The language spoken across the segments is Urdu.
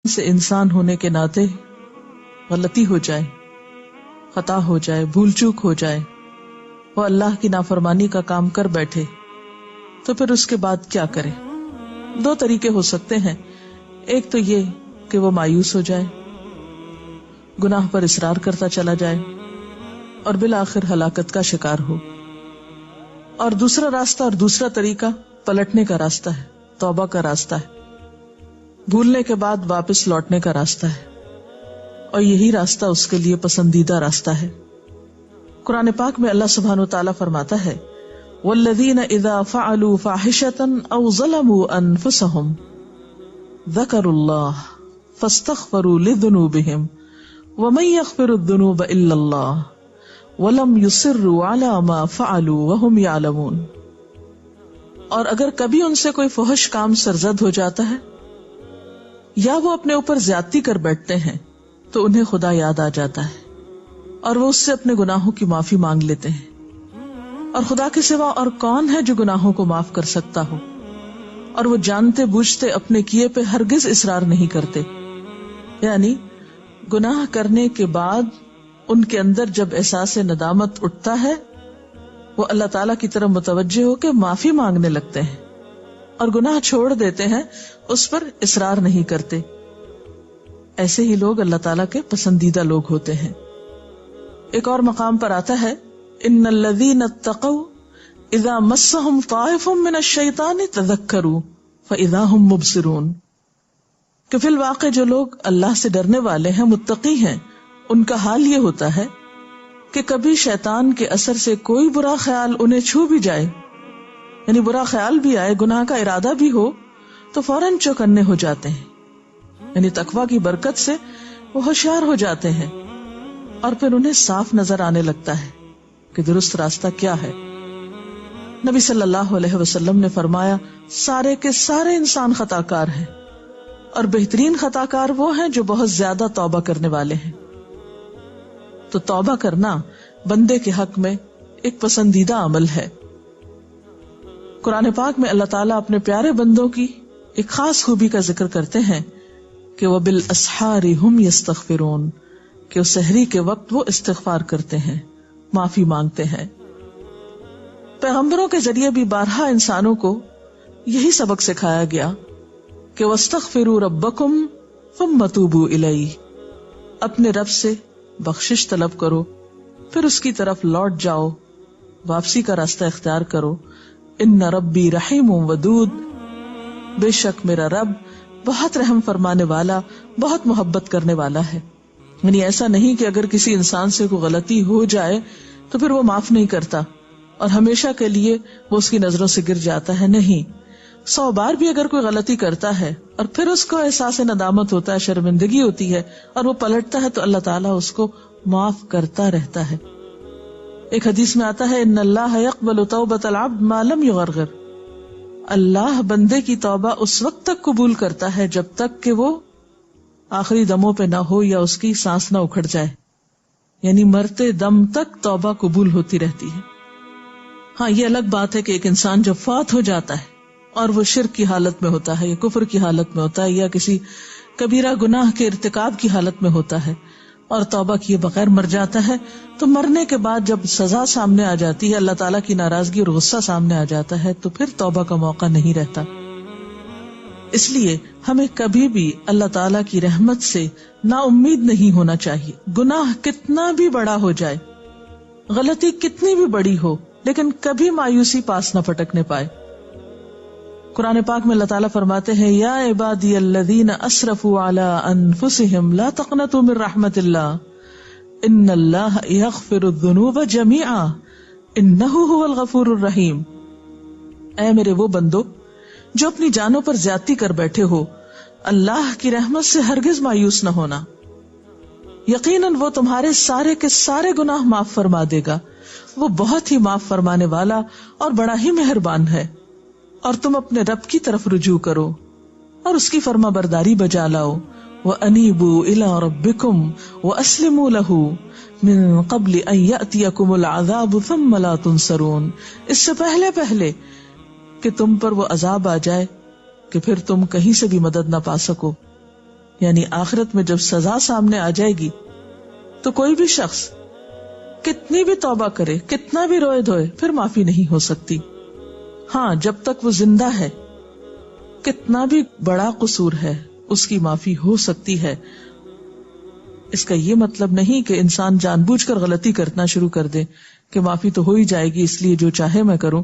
سے انسان ہونے کے ناطے غلطی ہو جائے، خطا ہو جائے، بھول چوک ہو جائے، وہ اللہ کی نافرمانی کا کام کر بیٹھے، تو پھر اس کے بعد کیا کرے؟ دو طریقے ہو سکتے ہیں. ایک تو یہ کہ وہ مایوس ہو جائے، گناہ پر اصرار کرتا چلا جائے اور بالآخر ہلاکت کا شکار ہو. اور دوسرا راستہ اور دوسرا طریقہ پلٹنے کا راستہ ہے، توبہ کا راستہ ہے، بھولنے کے بعد واپس لوٹنے کا راستہ ہے، اور یہی راستہ اس کے لیے پسندیدہ راستہ ہے. قرآن پاک میں اللہ سبحانہ وتعالی فرماتا ہے والذین اذا فعلوا فاحشة او ظلموا انفسهم ذکروا اللہ فاستغفروا لذنوبهم ومن يغفر الذنوب الا اللہ وَلَمْ يُصِرُّوا عَلَى مَا فَعَلُوا وَهُمْ يَعْلَمُونَ. اور اگر کبھی ان سے کوئی فحش کام سرزد ہو جاتا ہے یا وہ اپنے اوپر زیادتی کر بیٹھتے ہیں تو انہیں خدا یاد آ جاتا ہے اور وہ اس سے اپنے گناہوں کی معافی مانگ لیتے ہیں. اور خدا کے سوا اور کون ہے جو گناہوں کو معاف کر سکتا ہو؟ اور وہ جانتے بوجھتے اپنے کیے پہ ہرگز اصرار نہیں کرتے. یعنی گناہ کرنے کے بعد ان کے اندر جب احساس ندامت اٹھتا ہے وہ اللہ تعالیٰ کی طرف متوجہ ہو کے معافی مانگنے لگتے ہیں اور گناہ چھوڑ دیتے ہیں، اس پر اصرار نہیں کرتے. ایسے ہی لوگ اللہ تعالیٰ کے پسندیدہ لوگ ہوتے ہیں. ایک اور مقام پر آتا ہے ان الذین اتقوا اذا مسهم طائف من الشیطان تذکروا فاذا هم مبصرون، کہ فی الواقع جو لوگ اللہ سے ڈرنے والے ہیں، متقی ہیں، ان کا حال یہ ہوتا ہے کہ کبھی شیطان کے اثر سے کوئی برا خیال انہیں چھو بھی جائے، یعنی برا خیال بھی آئے، گناہ کا ارادہ بھی ہو، تو فوراً چوکنے ہو جاتے ہیں. یعنی تقویٰ کی برکت سے وہ ہوشیار ہو جاتے ہیں اور پھر انہیں صاف نظر آنے لگتا ہے کہ درست راستہ کیا ہے. نبی صلی اللہ علیہ وسلم نے فرمایا سارے کے سارے انسان خطا کار ہیں اور بہترین خطا کار وہ ہیں جو بہت زیادہ توبہ کرنے والے ہیں. تو توبہ کرنا بندے کے حق میں ایک پسندیدہ عمل ہے. قرآن پاک میں اللہ تعالیٰ اپنے پیارے بندوں کی ایک خاص خوبی کا ذکر کرتے ہیں کہ وَبِالْأَسْحَارِ هُمْ يَسْتَغْفِرُونَ، کہ وہ سحری کے وقت وہ استغفار کرتے ہیں، معافی مانگتے ہیں. پیغمبروں کے ذریعے بھی بارہا انسانوں کو یہی سبق سکھایا گیا کہ وَاسْتَغْفِرُوا رَبَّكُمْ ثُمَّ تُوبُوا إِلَيْهِ، اپنے رب سے بخشش طلب کرو پھر اس کی طرف لوٹ جاؤ، واپسی کا راستہ اختیار کرو. ان ربی رحیم ودود، بے شک میرا رب بہت رحم فرمانے والا، بہت محبت کرنے والا ہے. یعنی ایسا نہیں کہ اگر کسی انسان سے کوئی غلطی ہو جائے تو پھر وہ معاف نہیں کرتا اور ہمیشہ کے لیے وہ اس کی نظروں سے گر جاتا ہے. نہیں، 100 بار بھی اگر کوئی غلطی کرتا ہے اور پھر اس کو احساس ندامت ہوتا ہے، شرمندگی ہوتی ہے اور وہ پلٹتا ہے تو اللہ تعالیٰ اس کو معاف کرتا رہتا ہے. ایک حدیث میں آتا ہے ان اللہ یقبل توبۃ العبد ما لم یغرغر، اللہ بندے کی توبہ اس وقت تک قبول کرتا ہے جب تک کہ وہ آخری دموں پہ نہ ہو یا اس کی سانس نہ اکھڑ جائے. یعنی مرتے دم تک توبہ قبول ہوتی رہتی ہے. ہاں، یہ الگ بات ہے کہ ایک انسان جب فوت ہو جاتا ہے اور وہ شرک کی حالت میں ہوتا ہے یا کفر کی حالت میں ہوتا ہے یا کسی کبیرہ گناہ کے ارتکاب کی حالت میں ہوتا ہے اور توبہ کیے بغیر مر جاتا ہے، تو مرنے کے بعد جب سزا سامنے آ جاتی ہے، اللہ تعالیٰ کی ناراضگی اور غصہ سامنے آ جاتا ہے، تو پھر توبہ کا موقع نہیں رہتا. اس لیے ہمیں کبھی بھی اللہ تعالیٰ کی رحمت سے نا امید نہیں ہونا چاہیے. گناہ کتنا بھی بڑا ہو جائے، غلطی کتنی بھی بڑی ہو، لیکن کبھی مایوسی پاس نہ پٹکنے پائے. قرآن پاک میں اللہ تعالیٰ فرماتے ہیں یا عبادی الذین اسرفوا علی انفسہم لا تقنطوا من رحمت اللہ ان اللہ یغفر الذنوب جمیعا انہ هو الغفور الرحیم. اے میرے وہ بندو جو اپنی جانوں پر زیادتی کر بیٹھے ہو، اللہ کی رحمت سے ہرگز مایوس نہ ہونا، یقیناً وہ تمہارے سارے کے سارے گناہ معاف فرما دے گا، وہ بہت ہی معاف فرمانے والا اور بڑا ہی مہربان ہے. اور تم اپنے رب کی طرف رجوع کرو اور اس کی فرما برداری بجا لاؤ. وَأَنِيبُوا إِلَىٰ رَبِّكُمْ وَأَسْلِمُوا لَهُ مِن قَبْلِ أَن يَأْتِيَكُمُ الْعَذَابُ ثُمَّ لَا تُنصَرُونَ، اس سے پہلے کہ تم پر وہ عذاب آ جائے کہ پھر تم کہیں سے بھی مدد نہ پا سکو. یعنی آخرت میں جب سزا سامنے آ جائے گی تو کوئی بھی شخص کتنی بھی توبہ کرے، کتنا بھی روئے دھوئے، پھر معافی نہیں ہو سکتی. ہاں، جب تک وہ زندہ ہے کتنا بھی بڑا قصور ہے اس کی معافی ہو سکتی ہے. اس کا یہ مطلب نہیں کہ انسان جان بوجھ کر غلطی کرنا شروع کر دے کہ معافی تو ہو ہی جائے گی اس لیے جو چاہے میں کروں.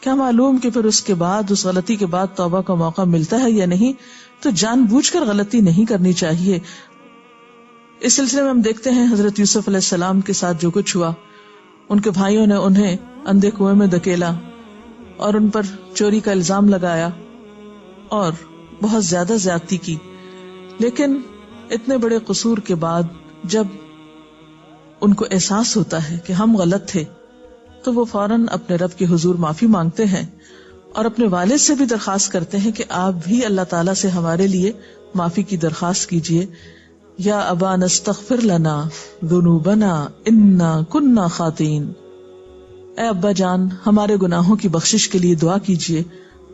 کیا معلوم کہ پھر اس کے بعد، اس غلطی کے بعد توبہ کا موقع ملتا ہے یا نہیں. تو جان بوجھ کر غلطی نہیں کرنی چاہیے. اس سلسلے میں ہم دیکھتے ہیں حضرت یوسف علیہ السلام کے ساتھ جو کچھ ہوا. ان کے بھائیوں نے انہیں اندھے کنویں میں دھکیلا اور ان پر چوری کا الزام لگایا اور بہت زیادہ زیادتی کی. لیکن اتنے بڑے قصور کے بعد جب ان کو احساس ہوتا ہے کہ ہم غلط تھے تو وہ فوراً اپنے رب کے حضور معافی مانگتے ہیں اور اپنے والد سے بھی درخواست کرتے ہیں کہ آپ بھی اللہ تعالیٰ سے ہمارے لیے معافی کی درخواست کیجیے. یا ابا نستغفر لنا ذنوبنا انا کننا خاطئین، اے ابا جان ہمارے گناہوں کی بخشش کے لیے دعا کیجیے،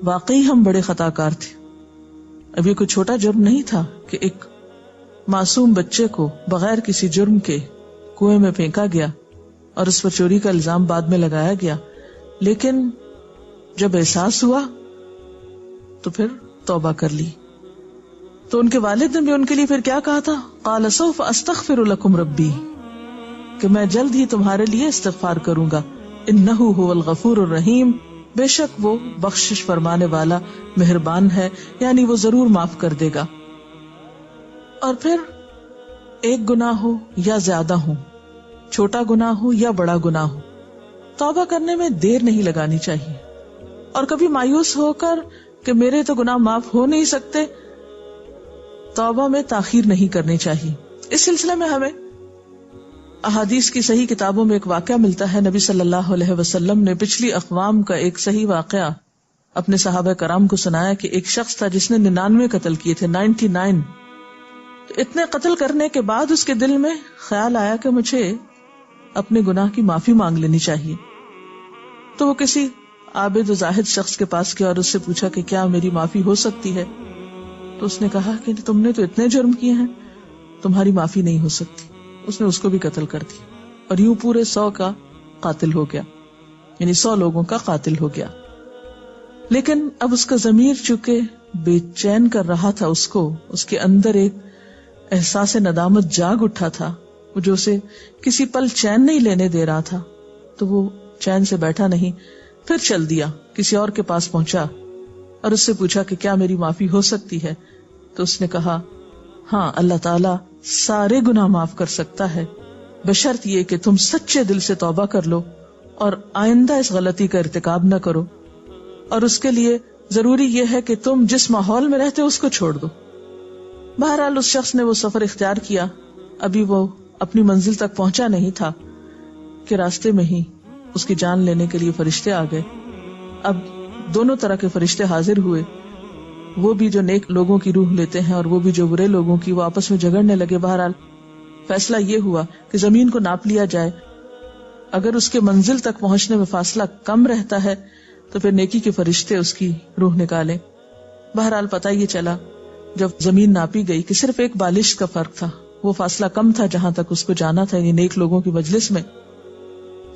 واقعی ہم بڑے خطا کار تھے. اب یہ کوئی چھوٹا جرم نہیں تھا کہ ایک معصوم بچے کو بغیر کسی جرم کے کنویں میں پھینکا گیا اور اس پر چوری کا الزام بعد میں لگایا گیا. لیکن جب احساس ہوا تو پھر توبہ کر لی. تو ان کے والد نے بھی ان کے لیے پھر کیا کہا تھا؟ قال سوف استغفر لکم ربی، کہ میں جلد ہی تمہارے لیے استغفار کروں گا. انہ هو الغفور الرحیم، بے شک وہ بخشش فرمانے والا مہربان ہے، یعنی وہ ضرور معاف کر دے گا. اور پھر ایک گناہ ہو یا زیادہ ہو، چھوٹا گناہ ہو یا بڑا گناہ ہو، توبہ کرنے میں دیر نہیں لگانی چاہیے. اور کبھی مایوس ہو کر کہ میرے تو گناہ معاف ہو نہیں سکتے، توبہ میں تاخیر نہیں کرنی چاہیے. اس سلسلے میں ہمیں احادیث کی صحیح کتابوں میں ایک واقعہ ملتا ہے. نبی صلی اللہ علیہ وسلم نے پچھلی اقوام کا ایک صحیح واقعہ اپنے صحابہ کرام کو سنایا کہ ایک شخص تھا جس نے 99 قتل کیے تھے، 99. تو اتنے قتل کرنے کے بعد اس کے دل میں خیال آیا کہ مجھے اپنے گناہ کی معافی مانگ لینی چاہیے. تو وہ کسی عابد و زاہد شخص کے پاس گیا اور اس سے پوچھا کہ کیا میری معافی ہو سکتی ہے؟ تو اس نے کہا کہ تم نے تو اتنے جرم کیے ہیں، تمہاری معافی نہیں ہو سکتی. اس نے اس کو بھی قتل کر دیا اور یوں پورے 100 کا قاتل ہو گیا، یعنی 100 لوگوں کا قاتل ہو گیا. لیکن اب اس کا ضمیر چونکہ بے چین کر رہا تھا، اس کے اندر ایک احساس ندامت جاگ اٹھا تھا جو اسے کسی پل چین نہیں لینے دے رہا تھا. تو وہ چین سے بیٹھا نہیں، پھر چل دیا، کسی اور کے پاس پہنچا اور اس سے پوچھا کہ کیا میری معافی ہو سکتی ہے؟ تو اس نے کہا ہاں، اللہ تعالیٰ سارے گناہ معاف کر سکتا ہے، بشرط یہ کہ تم سچے دل سے توبہ کر لو اور آئندہ اس غلطی کا ارتکاب نہ کرو. اور اس کے لیے ضروری یہ ہے کہ تم جس ماحول میں رہتے اس کو چھوڑ دو. بہرحال اس شخص نے وہ سفر اختیار کیا. ابھی وہ اپنی منزل تک پہنچا نہیں تھا کہ راستے میں ہی اس کی جان لینے کے لیے فرشتے آ گئے. اب دونوں طرح کے فرشتے حاضر ہوئے، وہ بھی جو نیک لوگوں کی روح لیتے ہیں اور وہ بھی جو برے لوگوں کی. وہ آپس میں جھگڑنے لگے. بہرحال فیصلہ یہ ہوا کہ زمین کو ناپ لیا جائے. اگر اس کے منزل تک پہنچنے میں فاصلہ کم رہتا ہے تو پھر نیکی کے فرشتے اس کی روح نکالیں. بہرحال پتہ یہ چلا جب زمین ناپی گئی کہ صرف ایک بالش کا فرق تھا، وہ فاصلہ کم تھا جہاں تک اس کو جانا تھا، یہ نیک لوگوں کی مجلس میں.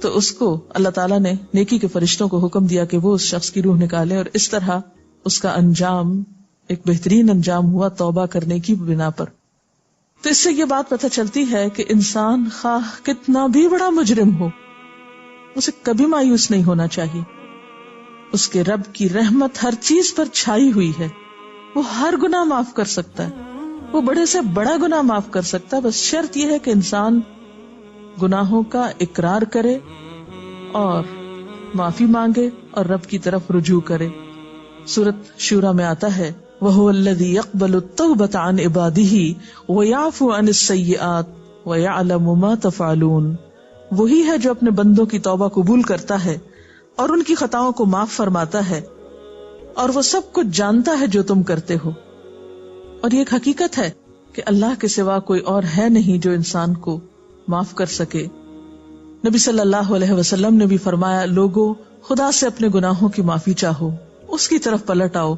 تو اس کو اللہ تعالیٰ نے نیکی کے فرشتوں کو حکم دیا کہ وہ اس شخص کی روح نکالیں، اور اس طرح اس کا انجام ایک بہترین انجام ہوا توبہ کرنے کی بنا پر. تو اس سے یہ بات پتہ چلتی ہے کہ انسان خواہ کتنا بھی بڑا مجرم ہو، اسے کبھی مایوس نہیں ہونا چاہیے. اس کے رب کی رحمت ہر چیز پر چھائی ہوئی ہے، وہ ہر گناہ معاف کر سکتا ہے، وہ بڑے سے بڑا گناہ معاف کر سکتا ہے. بس شرط یہ ہے کہ انسان گناہوں کا اقرار کرے اور معافی مانگے اور رب کی طرف رجوع کرے. سورۃ شورى میں آتا ہے وَهُوَ الَّذِي يَقْبَلُ التَّوْبَةَ عَنْ عِبَادِهِ وَيَعْفُو عَنِ السَّيِّئَاتِ وَيَعْلَمُ مَا تَفْعَلُونَ. وہی ہے جو اپنے بندوں کی توبہ قبول کرتا ہے اور ان کی خطاؤں کو معاف فرماتا ہے، اور وہ سب کچھ جانتا ہے جو تم کرتے ہو. اور یہ ایک حقیقت ہے کہ اللہ کے سوا کوئی اور ہے نہیں جو انسان کو معاف کر سکے. نبی صلی اللہ علیہ وسلم نے بھی فرمایا، لوگوں خدا سے اپنے گناہوں کی معافی چاہو، اس کی طرف پلٹ آؤ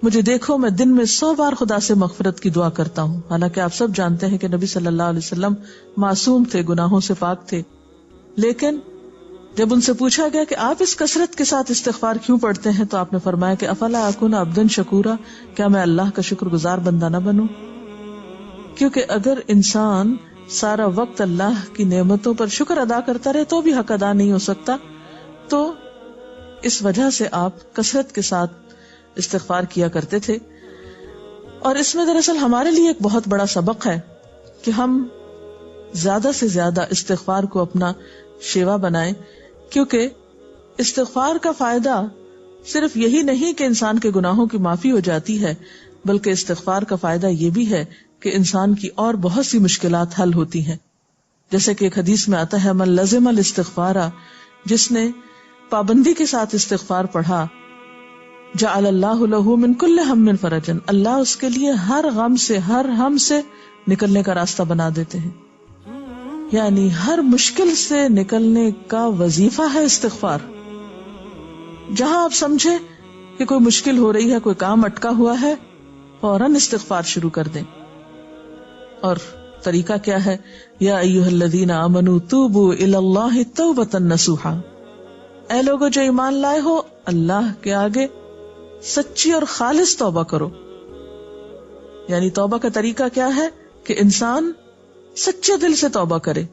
مجھے دیکھو میں دن میں 100 بار خدا سے مغفرت کی دعا کرتا ہوں. حالانکہ آپ سب جانتے ہیں کہ نبی صلی اللہ علیہ وسلم معصوم تھے، گناہوں سے پاک تھے. لیکن جب ان سے پوچھا گیا کہ آپ اس کثرت کے ساتھ استغفار کیوں پڑھتے ہیں، تو آپ نے فرمایا کہ افلا اکون عبدا شکورا، کیا میں اللہ کا شکر گزار بندہ نہ بنوں؟ کیونکہ اگر انسان سارا وقت اللہ کی نعمتوں پر شکر ادا کرتا رہے تو بھی حق ادا نہیں ہو سکتا. تو اس وجہ سے آپ کثرت کے ساتھ استغفار کیا کرتے تھے. اور اس میں دراصل ہمارے لیے ایک بہت بڑا سبق ہے کہ ہم زیادہ سے زیادہ استغفار کو اپنا شیوا بنائیں، کیونکہ استغفار کا فائدہ صرف یہی نہیں کہ انسان کے گناہوں کی معافی ہو جاتی ہے، بلکہ استغفار کا فائدہ یہ بھی ہے کہ انسان کی اور بہت سی مشکلات حل ہوتی ہیں. جیسے کہ ایک حدیث میں آتا ہے من لزم الاستغفار، جس نے پابندی کے ساتھ استغفار پڑھا، جعل اللہ لہ من کل ہم فرجا، اللہ اس کے لیے ہر غم سے، ہر ہم سے نکلنے کا راستہ بنا دیتے ہیں. یعنی ہر مشکل سے نکلنے کا وظیفہ ہے استغفار. جہاں آپ سمجھے کہ کوئی مشکل ہو رہی ہے، کوئی کام اٹکا ہوا ہے، فوراً استغفار شروع کر دیں. اور طریقہ کیا ہے؟ یا ایھا الذین آمنوا توبوا الی اللہ توبۃ نصوحا، اے لوگو جو ایمان لائے ہو، اللہ کے آگے سچی اور خالص توبہ کرو. یعنی توبہ کا طریقہ کیا ہے کہ انسان سچے دل سے توبہ کرے.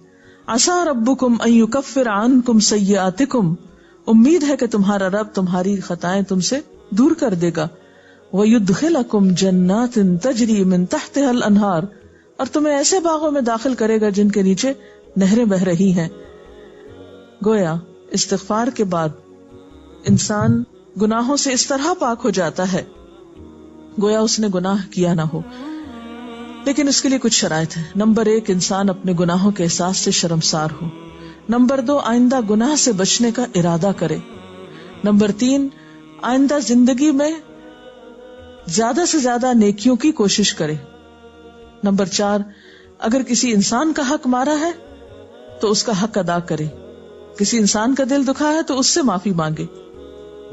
عسیٰ ربکم ان یکفر عنکم سیئاتکم، امید ہے کہ تمہارا رب تمہاری خطائیں تم سے دور کر دے گا. ویدخلکم جنات تجری من تحتها الانہار، اور تمہیں ایسے باغوں میں داخل کرے گا جن کے نیچے نہریں بہ رہی ہیں. گویا استغفار کے بعد انسان گناہوں سے اس طرح پاک ہو جاتا ہے گویا اس نے گناہ کیا نہ ہو. لیکن اس کے لیے کچھ شرائط ہیں. نمبر 1، انسان اپنے گناہوں کے احساس سے شرمسار ہو. نمبر 2، آئندہ گناہ سے بچنے کا ارادہ کرے. نمبر 3، آئندہ زندگی میں زیادہ سے زیادہ نیکیوں کی کوشش کرے. نمبر 4، اگر کسی انسان کا حق مارا ہے تو اس کا حق ادا کرے. کسی انسان کا دل دکھا ہے تو اس سے معافی مانگے.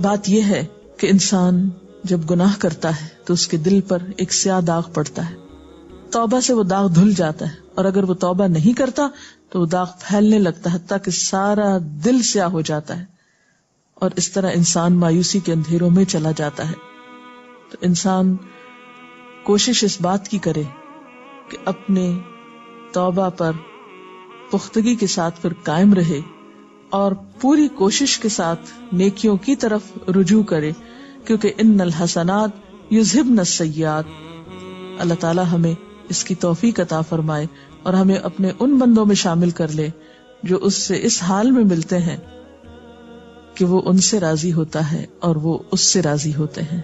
بات یہ ہے کہ انسان جب گناہ کرتا ہے تو اس کے دل پر ایک سیاہ داغ پڑتا ہے. توبہ سے وہ داغ دھل جاتا ہے، اور اگر وہ توبہ نہیں کرتا تو وہ داغ پھیلنے لگتا ہے حتیٰ کہ سارا دل سیاہ ہو جاتا ہے، اور اس طرح انسان مایوسی کے اندھیروں میں چلا جاتا ہے. تو انسان کوشش اس بات کی کرے کہ اپنے توبہ پر پختگی کے ساتھ پھر قائم رہے اور پوری کوشش کے ساتھ نیکیوں کی طرف رجوع کرے، کیونکہ ان الحسنات یذہبن السیئات. اللہ تعالی ہمیں اس کی توفیق عطا فرمائے اور ہمیں اپنے ان بندوں میں شامل کر لے جو اس سے اس حال میں ملتے ہیں کہ وہ ان سے راضی ہوتا ہے اور وہ اس سے راضی ہوتے ہیں.